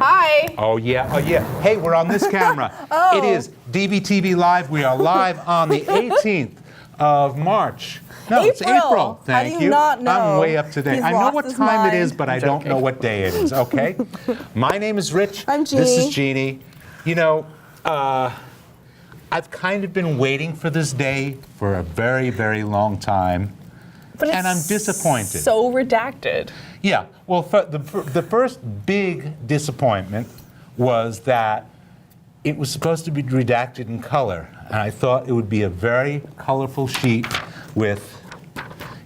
Hi. Oh, yeah. Oh, yeah. Hey, we're on this camera. Oh. It is dvtv Live. We are live on the 18th of March. No, it's April. Thank How do you not know? I'm way up to date. He's I know lost what his time it is, mind. but I don't know what day it is, okay? My name is Rich. I'm Jeannie. This is Jeannie. You know, I've kind of been waiting for this day for a very, very long time. But and I'm disappointed. So redacted. Yeah, well, the first big disappointment was that it was supposed to be redacted in color, and I thought it would be a very colorful sheet with,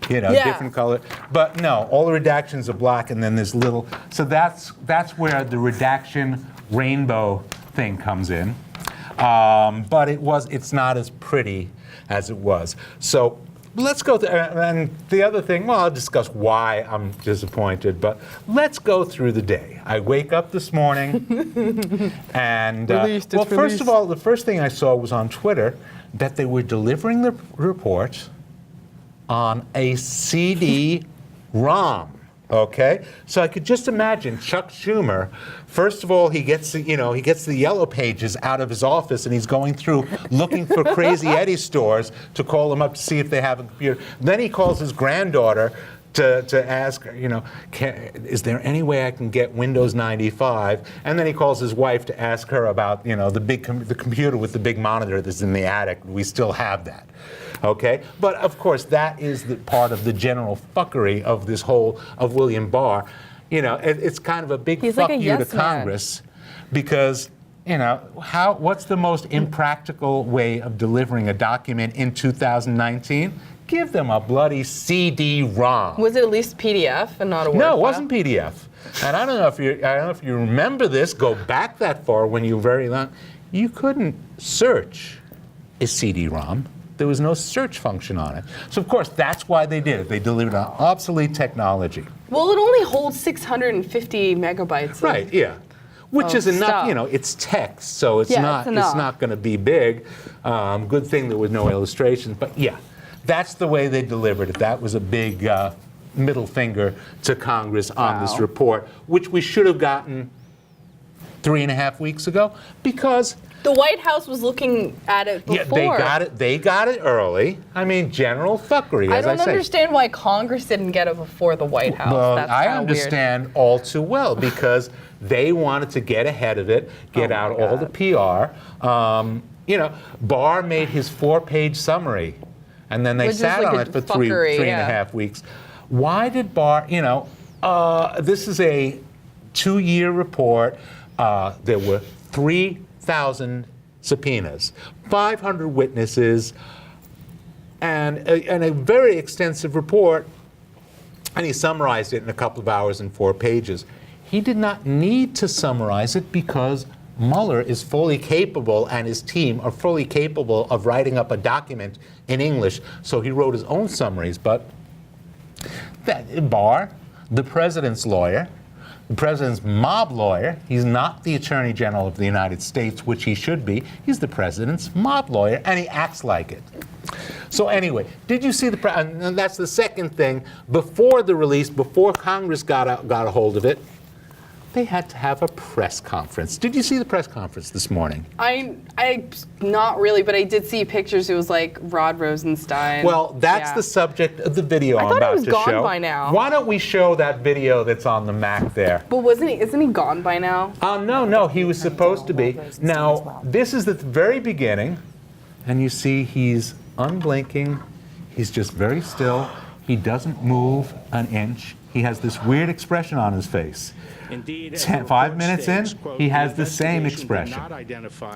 you know, different color. But no, all the redactions are black, and then there's little. So that's where the redaction rainbow thing comes in. But it's not as pretty as it was. So. Let's go through, and the other thing, well, I'll discuss why I'm disappointed, but let's go through the day. I wake up this morning, and, well, first of all, the first thing I saw was on Twitter that they were delivering the report on a CD-ROM. Okay, so I could just imagine Chuck Schumer. First of all, he gets the yellow pages out of his office, and he's going through looking for Crazy Eddie stores to call them up to see if they have a computer. Then he calls his granddaughter to ask her, is there any way I can get Windows 95? And then he calls his wife to ask her about, the computer with the big monitor that's in the attic. We still have that. Okay, but of course that is the part of the general fuckery of this whole of William Barr. It's kind of a big fuck you to Congress, because what's the most impractical way of delivering a document in 2019? Give them a bloody CD-ROM. Was it at least PDF and not a Word No, it file? wasn't PDF. And I don't know if you remember this. Go back that far when you were very young. You couldn't search a CD-ROM. There was no search function on it. So, of course, that's why they did it. They delivered an obsolete technology. Well, it only holds 650 megabytes. Right, yeah. Which is enough, stuff. It's text, so it's not going to be big. Good thing there was no illustrations, but yeah, that's the way they delivered it. That was a big middle finger to Congress on this report, which we should have gotten 3.5 weeks ago, because the White House was looking at it before. Yeah, they got it early. I mean, general fuckery, as I say. I don't understand why Congress didn't get it before the White House. Well, That's I understand all too well, because they wanted to get ahead of it, get out all the PR. Barr made his 4-page summary, and then they sat on it for three and a half weeks. Why did Barr, this is a 2-year report. There were 3,000 subpoenas, 500 witnesses, and a very extensive report, and he summarized it in a couple of hours in 4 pages. He did not need to summarize it because Mueller is fully capable, and his team are fully capable of writing up a document in English, so he wrote his own summaries. But Barr, the president's lawyer, the president's mob lawyer, he's not the Attorney General of the United States, which he should be. He's the president's mob lawyer, and he acts like it. So anyway, did you see and that's the second thing. Before the release, before Congress got a hold of it, they had to have a press conference. Did you see the press conference this morning? I not really, but I did see pictures. It was like Rod Rosenstein. Well, that's the subject of the video I'm about to show. I thought he was gone by now. Why don't we show that video that's on the Mac there? But isn't he gone by now? No, he was supposed to be. Now, this is the very beginning, and you see he's unblinking. He's just very still. He doesn't move an inch. He has this weird expression on his face. Indeed, 5 minutes in, he has the same expression.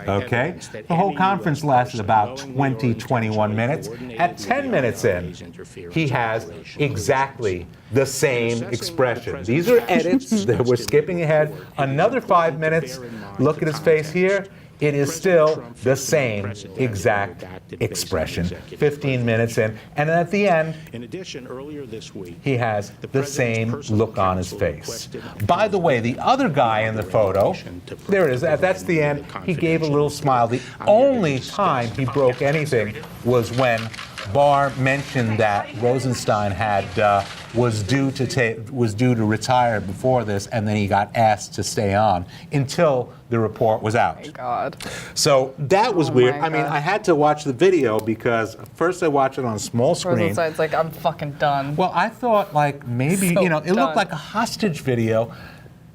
Okay? The whole conference lasted about 21 minutes. At 10 minutes in, he has exactly the same expression. These are edits that we're skipping ahead. Another 5 minutes. Look at his face here. It is still the same exact expression. 15 minutes in, and at the end, earlier this week, he has the same look on his face. By the way, the other guy in the photo, there it is, that's the end, he gave a little smile. The only time he broke anything was when Barr mentioned that Rosenstein was due to retire before this, and then he got asked to stay on until the report was out. Oh my God. So that was weird. my I mean, God. I had to watch the video because first I watched it on a small screen. Rosenstein's like, I'm fucking done. Well, I thought like maybe, So it looked done. like a hostage video.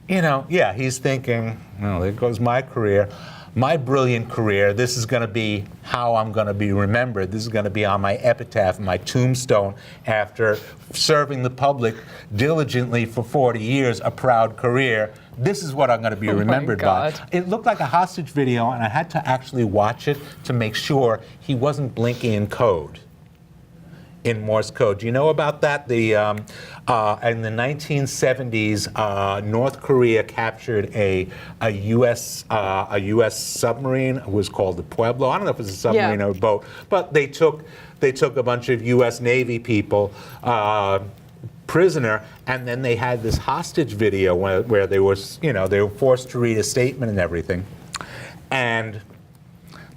Yeah, he's thinking, well, there goes my career, my brilliant career. This is going to be how I'm going to be remembered. This is going to be on my epitaph, my tombstone, after serving the public diligently for 40 years, a proud career. This is what I'm going to be remembered by. God. It looked like a hostage video, and I had to actually watch it to make sure he wasn't blinking in code. In Morse code. Do you know about that? In the 1970s, North Korea captured a U.S. submarine. It was called the Pueblo. I don't know if it was a submarine or a boat, but they took a bunch of U.S. Navy people prisoner, and then they had this hostage video where they were forced to read a statement and everything, and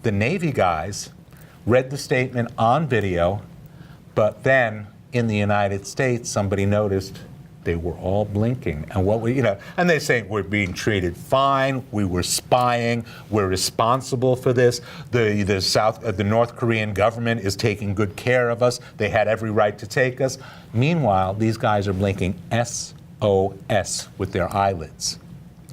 the Navy guys read the statement on video. But then, in the United States, somebody noticed they were all blinking, and and they say we're being treated fine. We were spying. We're responsible for this. The North Korean government is taking good care of us. They had every right to take us. Meanwhile, these guys are blinking SOS with their eyelids.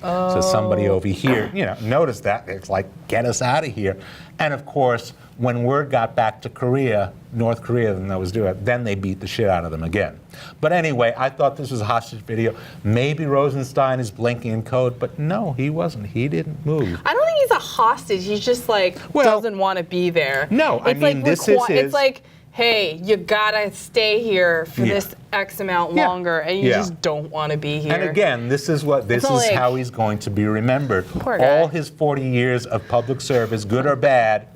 So somebody over here, noticed that. It's like, get us out of here. And of course, when word got back to Korea, North Korea, then they beat the shit out of them again. But anyway, I thought this was a hostage video. Maybe Rosenstein is blinking in code, but no, he wasn't. He didn't move. I don't think he's a hostage. He's just like, doesn't want to be there. No, I mean, this is his. It's like, hey, you gotta stay here for this X amount longer, and you just don't want to be here. And again, this is how he's going to be remembered. Poor guy. All his 40 years of public service, good or bad,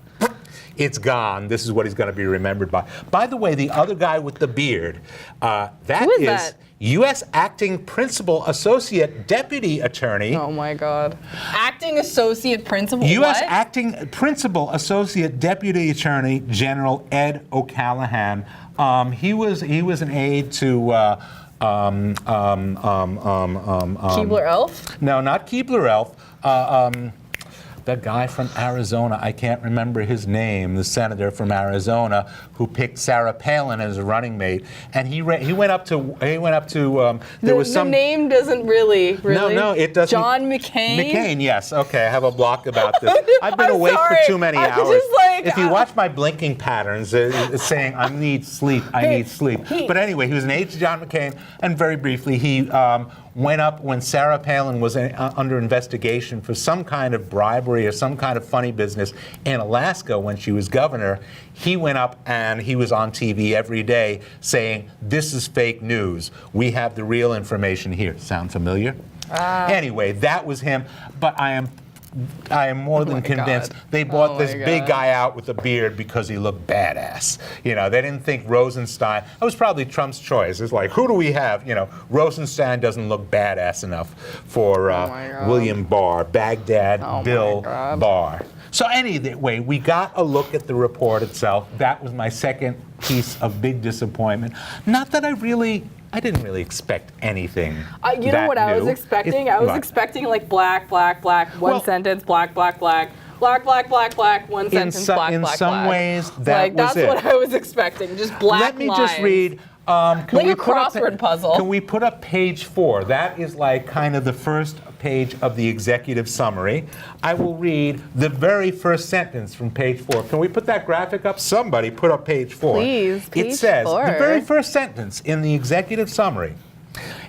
it's gone. This is what he's going to be remembered by. By the way, the other guy with the beard, that Who is that? U.S. Acting Principal Associate Deputy Attorney. Oh my God. Acting Associate Principal? U.S. What? Acting Principal Associate Deputy Attorney General Ed O'Callahan. He was an aide to Keebler-Elf? No, not Keebler-Elf. That guy from Arizona, I can't remember his name, the senator from Arizona who picked Sarah Palin as a running mate, and he went up to The name doesn't really. No, it doesn't. John McCain? McCain, yes. Okay, I have a block about this. I've been I'm awake sorry. for too many I'm hours. just like, if you watch my blinking patterns, it's saying I need sleep. I need sleep. But anyway, he was an aide to John McCain, and very briefly, he went up when Sarah Palin was under investigation for some kind of bribery or some kind of funny business in Alaska when she was governor. He went up and he was on TV every day saying, "This is fake news. We have the real information here." Sound familiar? Anyway, that was him. But I am more than convinced they bought this big guy out with a beard because he looked badass. They didn't think Rosenstein. That was probably Trump's choice. It's like, who do we have? Rosenstein doesn't look badass enough for William Barr, Baghdad Bill Barr. So anyway, we got a look at the report itself. That was my second piece of big disappointment. Not that I didn't really expect anything. You know what I was expecting? I was expecting like black, black, black, one sentence, black, black, black, black, black, black, black, one sentence, black, black, black. In some ways, that was that's it. what I was expecting, just black Let me lines. just read. Like a crossword puzzle. Can we put up page 4? That is like kind of the first page of the executive summary. I will read the very first sentence from page 4. Can we put that graphic up? Somebody put up page 4. Please, It page says, 4. the very first sentence in the executive summary,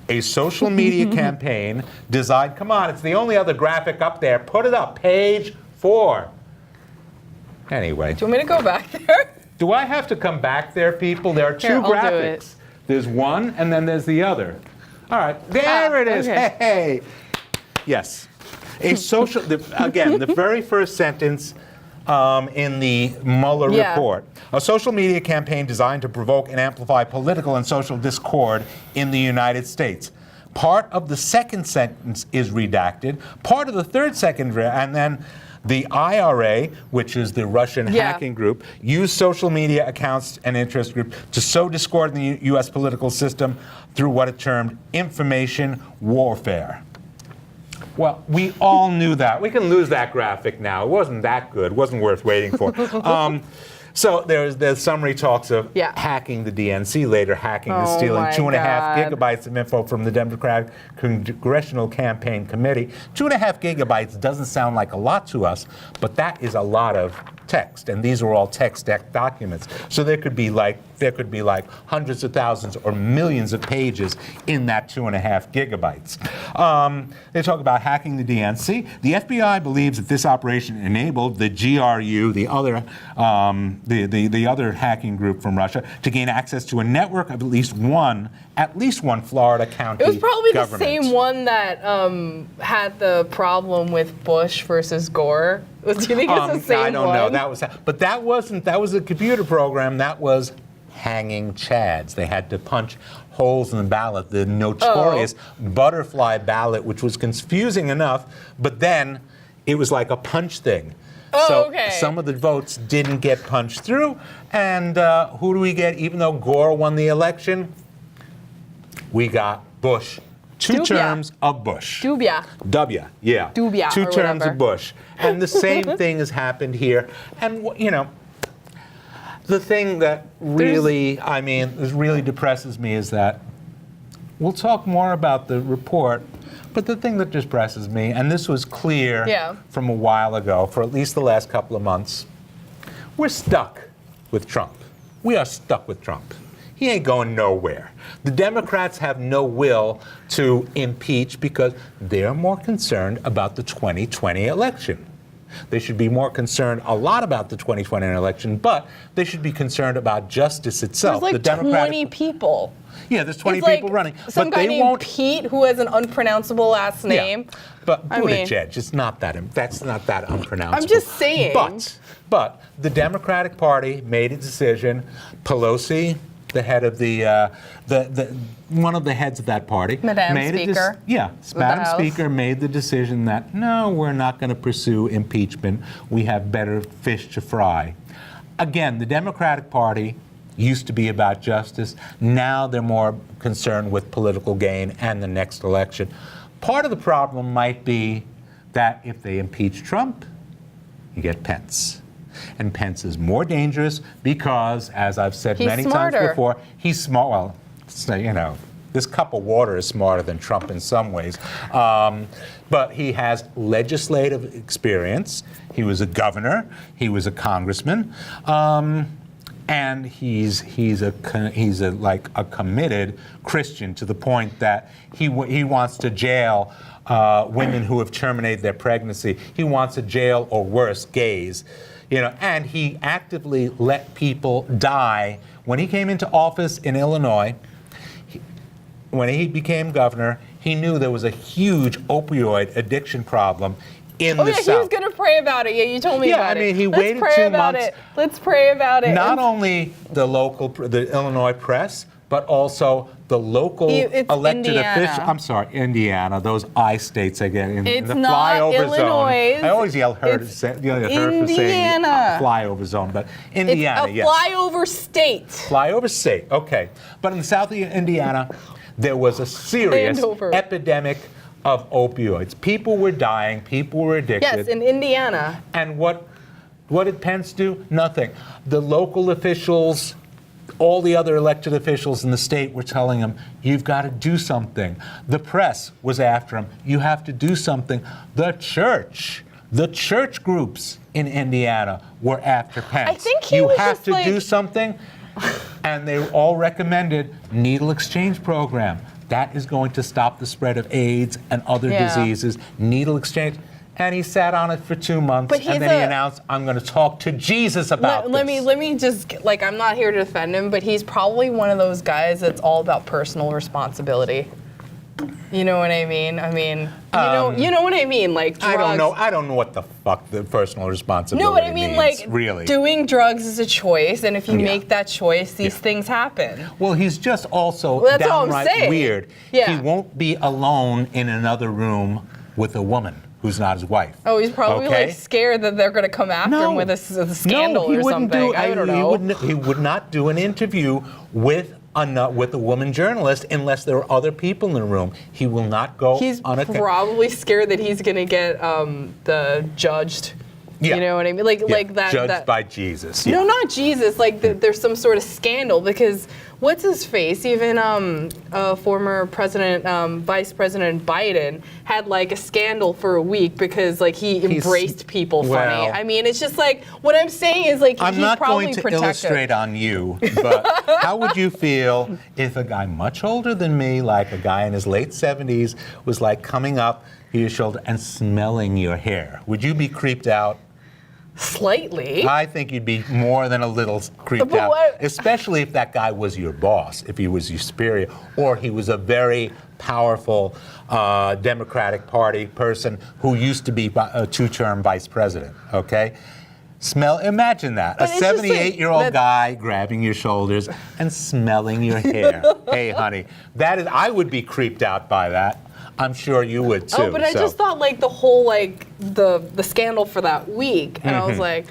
a social media campaign designed, come on, it's the only other graphic up there. Put it up, page 4. Anyway. Do you want me to go back there? Do I have to come back there, people? There are two Here, I'll do graphics. it. There's one, and then there's the other. All right, there it is. Okay. Hey, yes. A social. Again, the very first sentence in the Mueller report. A social media campaign designed to provoke and amplify political and social discord in the United States. Part of the second sentence is redacted. Part of the third second, and then The IRA, which is the Russian hacking group, used social media accounts and interest groups to sow discord in the U.S. political system through what it termed information warfare. Well, we all knew that. We can lose that graphic now. It wasn't that good. It wasn't worth waiting for. So the summary talks of hacking the DNC, later hacking and stealing 2.5 gigabytes of info from the Democratic Congressional Campaign Committee. 2.5 gigabytes doesn't sound like a lot to us, but that is a lot of text, and these are all text documents. So there could be like hundreds of thousands or millions of pages in that 2.5 gigabytes. They talk about hacking the DNC. The FBI believes that this operation enabled the GRU, the other hacking group from Russia, to gain access to a network of at least one Florida county. It was probably government. the same one that had the problem with Bush versus Gore. Do you think it's the same one? I don't know. That was a computer program. That was hanging chads. They had to punch holes in the ballot, the notorious butterfly ballot, which was confusing enough, but then it was like a punch thing. Some of the votes didn't get punched through, and who do we get? Even though Gore won the election, we got Bush. Two terms of Bush. Dubia. Dubia, two terms of Bush. And the same thing has happened here. And, the thing that really depresses me is that we'll talk more about the report, but the thing that depresses me, and this was clear from a while ago, for at least the last couple of months, we're stuck with Trump. We are stuck with Trump. He ain't going nowhere. The Democrats have no will to impeach because they're more concerned about the 2020 election. They should be more concerned a lot about the 2020 election, but they should be concerned about justice itself. There's like 20 people. Yeah, there's 20 people running. Some guy named Pete who has an unpronounceable last name. Yeah. But Buttigieg, it's not that's not that unpronounceable. I'm just saying. But the Democratic Party made a decision. Pelosi, the head of one of the heads of that party, Madam Speaker. Madam Speaker made the decision that no, we're not going to pursue impeachment. We have better fish to fry. Again, the Democratic Party used to be about justice. Now they're more concerned with political gain and the next election. Part of the problem might be that if they impeach Trump, you get Pence. And Pence is more dangerous because, as I've said many times before, he's smart. Well, this cup of water is smarter than Trump in some ways. But he has legislative experience. He was a governor. He was a congressman. And he's a committed Christian to the point that he wants to jail women who have terminated their pregnancy. He wants to jail, or worse, gays. And he actively let people die. When he came into office in Illinois, when he became governor, he knew there was a huge opioid addiction problem in the South. He was going to pray about it. Yeah, you told me about it. He waited 2 months. Let's pray about it. Not only the Illinois press, but also the local elected officials. I'm sorry, Indiana. Those I states again in the flyover Illinois. zone. I always yell her for saying flyover zone, but Indiana. It's a flyover state. Flyover state. Okay, but in the south of Indiana, there was a serious epidemic of opioids. People were dying. People were addicted. Yes, in Indiana. And what did Pence do? Nothing. The local officials, all the other elected officials in the state were telling him, you've got to do something. The press was after him. You have to do something. The church groups in Indiana were after Pence. I think he was have to do something. And they all recommended needle exchange program. That is going to stop the spread of AIDS and other diseases. Needle exchange. And he sat on it for 2 months, and then he announced, I'm going to talk to Jesus about this. Let me just, I'm not here to defend him, but he's probably one of those guys that's all about personal responsibility. You know what I mean? You know what I mean? Like drugs. I don't know what the fuck the personal responsibility No, but I mean, means, really. Doing drugs is a choice, and if you make that choice, these things happen. Well, he's just also downright weird. Yeah. He won't be alone in another room with a woman. who's not his wife. Oh, he's probably okay? like scared that they're going to come after him with a scandal he or wouldn't something. I don't know. He would not do an interview with a woman journalist unless there are other people in the room. He will not go He's on a... probably scared that he's going to get judged. Yeah. You know what I mean? Like that. Judged by Jesus. Yeah. No, not Jesus. Like there's some sort of scandal because what's his face? Even former President, Vice President Biden had like a scandal for a week because like he embraced people funny. I mean, it's just like what I'm saying is like I'm he's not probably going to protected. illustrate on you, but how would you feel if a guy much older than me, like a guy in his late 70s, was like coming up to your shoulder and smelling your hair? Would you be creeped out? Slightly. I think you'd be more than a little creeped But out, what- especially if that guy was your boss, if he was your superior, or he was a very powerful Democratic Party person who used to be a two-term vice president, okay? Imagine that, But a it's just like 78-year-old guy grabbing your shoulders and smelling your hair. Hey, honey, I would be creeped out by that. I'm sure you would too. Oh, but I just thought like the whole like the scandal for that week, and I was like,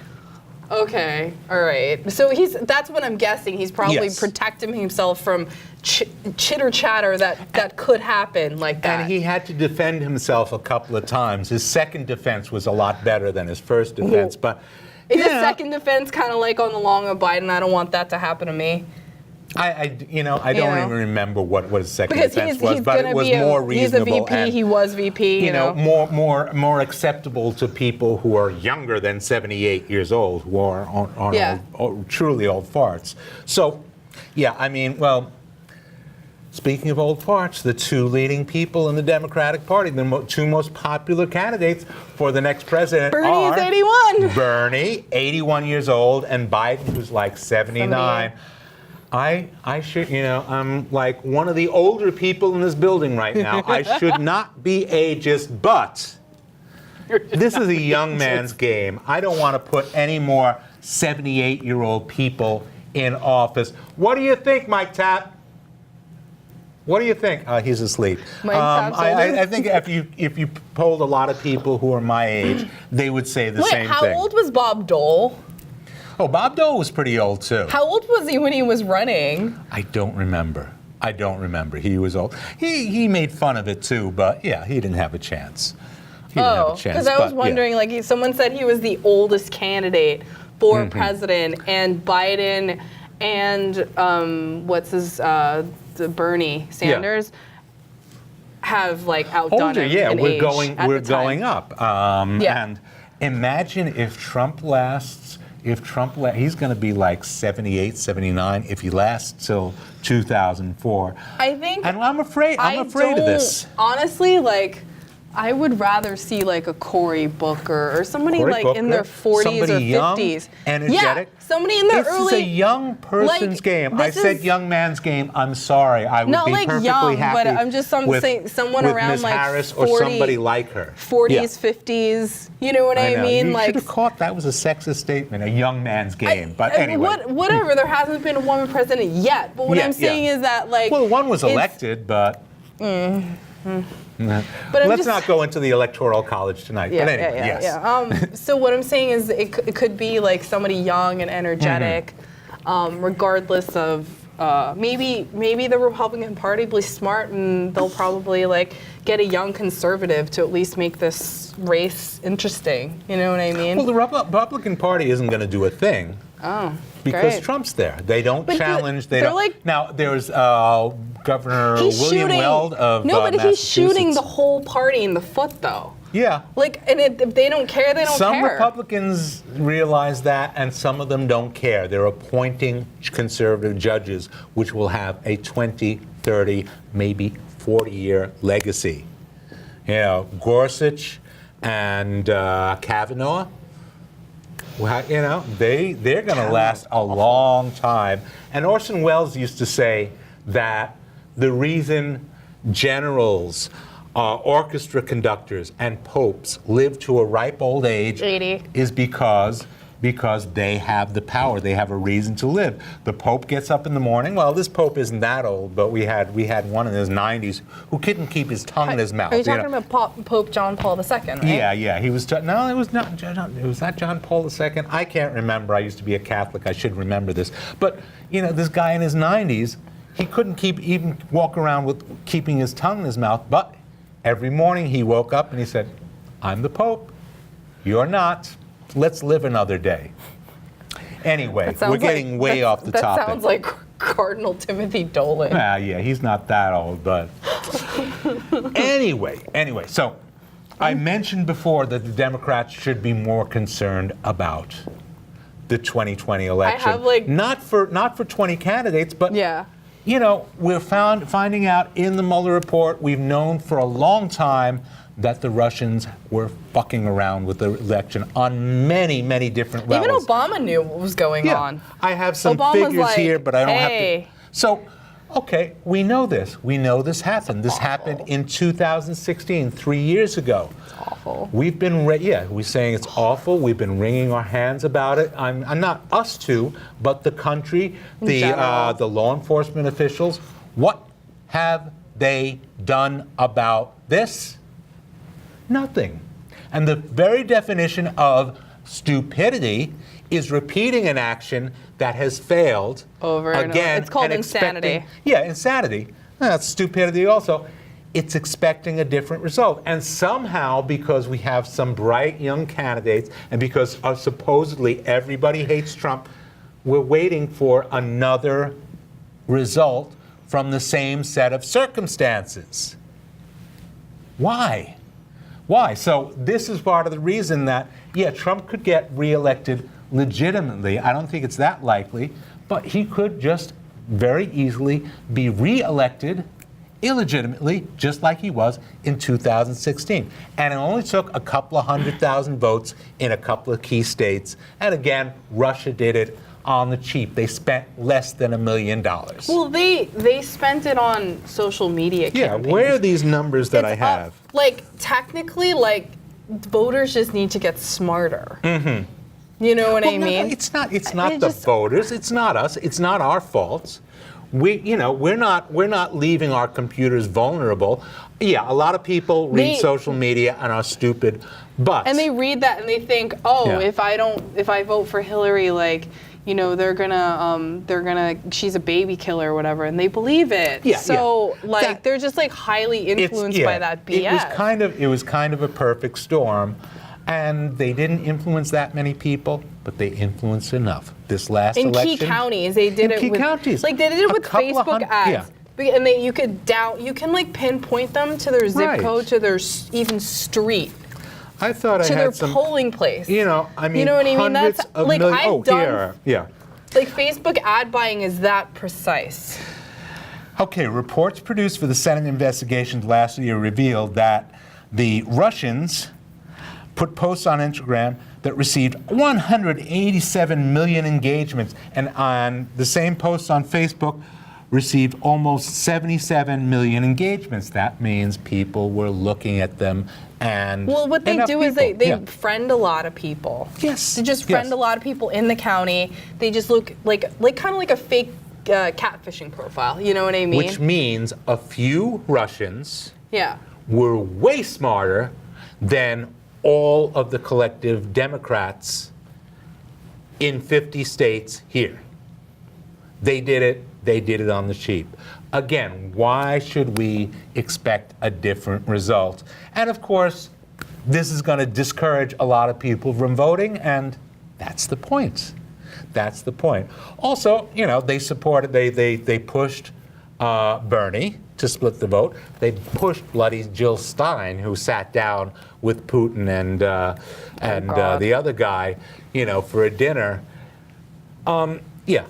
okay, all right. So that's what I'm guessing. He's probably protecting himself from chitter chatter that could happen like that. And he had to defend himself a couple of times. His second defense was a lot better than his first defense, but. Is his second defense kind of like on the long of Biden? I don't want that to happen to me. I don't even remember what his second Because defense was, but it was more reasonable. He's a VP. And, he was VP. You know, more acceptable to people who are younger than 78 years old, who are truly old farts. So, yeah, I mean, well. Speaking of old farts, the two leading people in the Democratic Party, the two most popular candidates for the next president Bernie's are 81. Bernie, 81 years old, and Biden, who's like 79. I should, I'm like one of the older people in this building right now. I should not be ageist, but this is a young man's game. I don't want to put any more 78-year-old people in office. What do you think, Mike Tapp? What do you think? He's asleep. I think if you polled a lot of people who are my age, they would say the same thing. How old was Bob Dole? Oh, Bob Dole was pretty old too. How old was he when he was running? I don't remember. He was old. He made fun of it too, but yeah, he didn't have a chance. Because I was wondering, like, someone said he was the oldest candidate for president, and Biden and Bernie Sanders have like outdone him in we're age going up. And imagine if Trump lasts. He's going to be like 78, 79 if he lasts till 2004. I think. And I'm afraid of this. Honestly, like, I would rather see like a Cory Booker or somebody in their 40s or 50s. Energetic. Yeah, somebody in their early. This is a young person's game. I said young man's game. I'm sorry. I would be perfectly young, happy but I'm just saying someone with around Ms. like Harris 40, or somebody like her. 40s, 50s. You know what I mean? You like, should have caught that was a sexist statement. A young man's game. But anyway. Whatever. There hasn't been a woman president yet. But what I'm saying is that like. Well, one was elected, but. But let's not go into the Electoral College tonight. But anyway, yes. So what I'm saying is it could be like somebody young and energetic, regardless of maybe the Republican Party will be smart and they'll probably like get a young conservative to at least make this race interesting. You know what I mean? Well, the Republican Party isn't going to do a thing. Oh. Because great. Trump's there. They don't challenge. Now, there's Governor William Weld of but Massachusetts. he's shooting the whole party in the foot, though. Yeah. Like, and if they don't care, they don't care. Some Republicans realize that, and some of them don't care. They're appointing conservative judges, which will have a 20, 30, maybe 40-year legacy. Gorsuch and Kavanaugh. Well, they're going to last a long time. And Orson Welles used to say that the reason generals, orchestra conductors, and popes live to a ripe old age 80. is because because they have the power. They have a reason to live. The Pope gets up in the morning. Well, this Pope isn't that old, but we had one in his 90s who couldn't keep his tongue in his mouth. Are you talking about Pope John Paul II, right? Yeah. He was. No, it was not. It was not John Paul II. I can't remember. I used to be a Catholic. I should remember this. But this guy in his 90s, he couldn't even walk around with keeping his tongue in his mouth. But every morning he woke up and he said, "I'm the Pope. You're not. Let's live another day." Anyway, we're getting way off the topic. That sounds like Cardinal Timothy Dolan. Yeah, he's not that old, but anyway. So I mentioned before that the Democrats should be more concerned about the 2020 election. I have not for 20 candidates, but yeah. We're finding out in the Mueller report. We've known for a long time that the Russians were fucking around with the election on many, many different levels. Even Obama knew what was going on. I have some figures here, but I don't have to. So, okay, we know this. We know this happened. This happened in 2016, 3 years ago. It's awful. We've been, we're saying it's awful. We've been wringing our hands about it. I'm not us two, but the country, the law enforcement officials. What have they done about this? Nothing. And the very definition of stupidity is repeating an action that has failed over and again. Over. It's called insanity. Insanity. That's stupidity also. It's expecting a different result. And somehow, because we have some bright young candidates and because supposedly everybody hates Trump, we're waiting for another result from the same set of circumstances. Why? So this is part of the reason that, Trump could get reelected legitimately. I don't think it's that likely, but he could just very easily be reelected illegitimately, just like he was in 2016. And it only took a couple of 100,000 votes in a couple of key states. And again, Russia did it on the cheap. They spent less than $1 million. Well, they spent it on social media campaigns. Yeah, where are these numbers that I have? Technically, voters just need to get smarter. Mm-hmm. You know what I mean? No, it's not the voters. It's not us. It's not our faults. We're not leaving our computers vulnerable. Yeah, a lot of people read social media and are stupid, but they read that and they think, if I vote for Hillary, they're gonna she's a baby killer or whatever, and they believe it. Yeah, so they're just highly influenced by that BS. It was kind of a perfect storm. And they didn't influence that many people, but they influenced enough. This last election. In key counties, they did it with they did it with Facebook ads. Yeah. And you can pinpoint them to their zip code, to their even street. I thought I had their polling place. You know what I mean? That's I've done. Yeah. Facebook ad buying is that precise. Okay, reports produced for the Senate investigations last year revealed that the Russians put posts on Instagram that received 187 million engagements, and on the same posts on Facebook received almost 77 million engagements. That means people were looking at them, and what they do is they friend a lot of people. Yes, they just friend a lot of people in the county. They just look like kind of like a fake catfishing profile. You know what I mean? Which means a few Russians Yeah. were way smarter than all of the collective Democrats in 50 states here. They did it on the cheap. Again, why should we expect a different result? And of course, this is going to discourage a lot of people from voting, and that's the point. That's the point. Also, you know, they pushed Bernie to split the vote. They pushed bloody Jill Stein, who sat down with Putin and the other guy, you know, for a dinner. Yeah,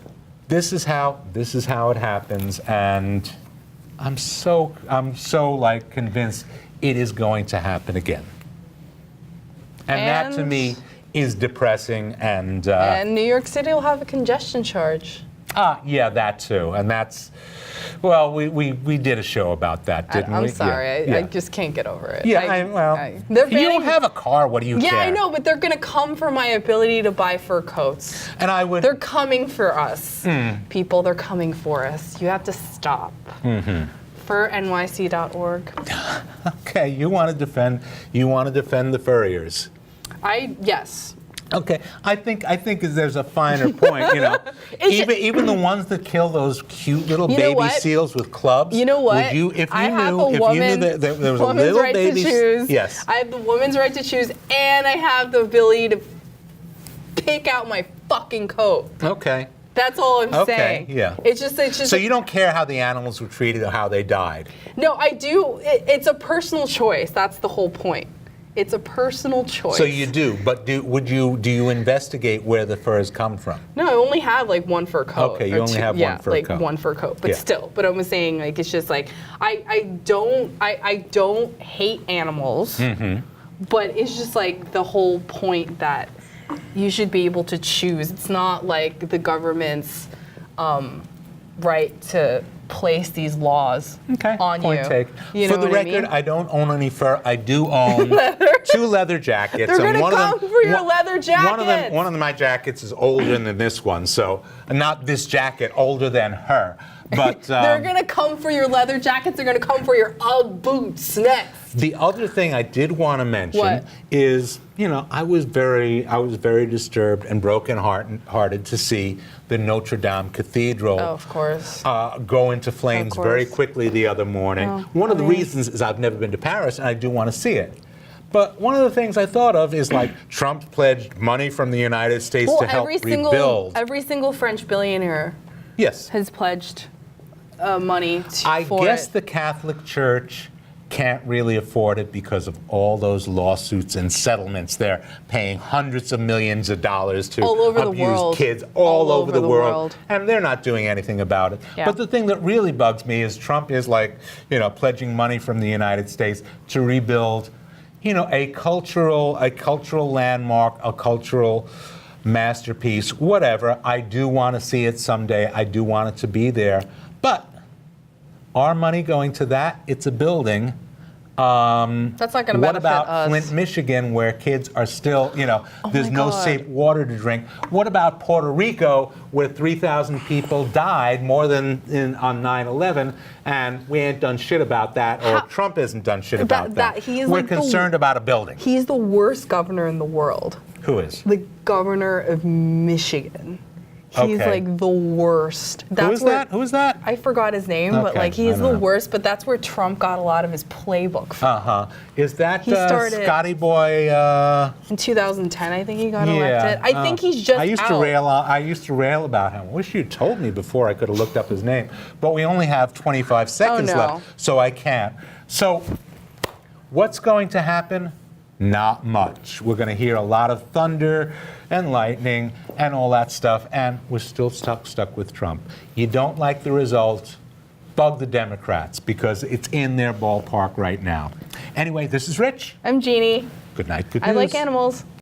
this is how it happens, and I'm so like convinced it is going to happen again. And that to me is depressing, and New York City will have a congestion charge. Yeah, that too, and that's Well, we did a show about that, didn't we? I'm sorry. Yeah. I just can't get over it. Yeah, they're you don't banning- have a car. What do you care? Yeah, I know, but they're going to come for my ability to buy fur coats. And I would. They're coming for us. People, they're coming for us. You have to stop. FurNYC.org. Okay, you want to defend the furriers. Yes. Okay, I think there's a finer point, you know. even the ones that kill those cute little You know baby what? seals with clubs. You know what? Would you, if you I have a knew that there was a woman's little right baby, to choose. yes. I have the woman's right to choose, and I have the ability to pick out my fucking coat. Okay. That's all I'm Okay, saying. yeah. It's just. So you don't care how the animals were treated or how they died. No, I do. It's a personal choice. That's the whole point. It's a personal choice. So you do, but do you investigate where the furs come from? No, I only have like one fur coat. Okay, you or only two, have one fur like coat. one fur coat. But Yeah. still, but I was saying like it's just like I don't hate animals, but it's just like the whole point that you should be able to choose. It's not like the government's right to place these laws on Point you. take. You For know the what I record, mean? I don't own any fur. I do own two leather jackets. They're and gonna one of come them, for your leather jackets. One of my jackets is older than this one, so not this jacket, older than her. But They're gonna come for your leather jackets. They're gonna come for your UGG boots next. the other thing I did want to mention What? is, you know, I was very disturbed and broken-hearted to see the Notre Dame Cathedral Oh, of course. go into flames Of very course. quickly the other morning. Oh, One of the I mean- reasons is I've never been to Paris and I do want to see it. But one of the things I thought of is like Trump pledged money from the United States Well, to help rebuild. every single French billionaire Yes. has pledged money I for guess it. the Catholic Church can't really afford it because of all those lawsuits and settlements. They're paying hundreds of millions of dollars to All over the abuse world. kids all over the world. world. And they're not doing anything about it. Yeah. But the thing that really bugs me is Trump is like, you know, pledging money from the United States to rebuild, you know, a cultural landmark, a cultural masterpiece, whatever. I do want to see it someday. I do want it to be there. But our money going to that, it's a building. That's not going to What benefit about us. Flint, Michigan, where kids are still, you know, there's my no God. safe water to drink? What about Puerto Rico, where 3,000 people died more than on 9/11, and we ain't done shit about that, or Trump hasn't done shit about that? he is We're like concerned about a building. He's the worst governor in the world. Who is? The governor of Michigan. He's Okay. like the worst. Who is that? Who is that? I forgot his name, but Okay, like he's I the don't know. worst. But that's where Trump got a lot of his playbook from. Is that He started- Scotty Boy? In 2010, I think he got Yeah. elected. I think he's just I used to rail about him. I wish you'd told me before. I could have looked up his name. But we only have 25 seconds no. left, so I can't. So, what's going to happen? Not much. We're going to hear a lot of thunder and lightning and all that stuff, and we're still stuck with Trump. You don't like the result, bug the Democrats, because it's in their ballpark right now. Anyway, this is Rich. I'm Jeannie. Good night, good I news. like animals.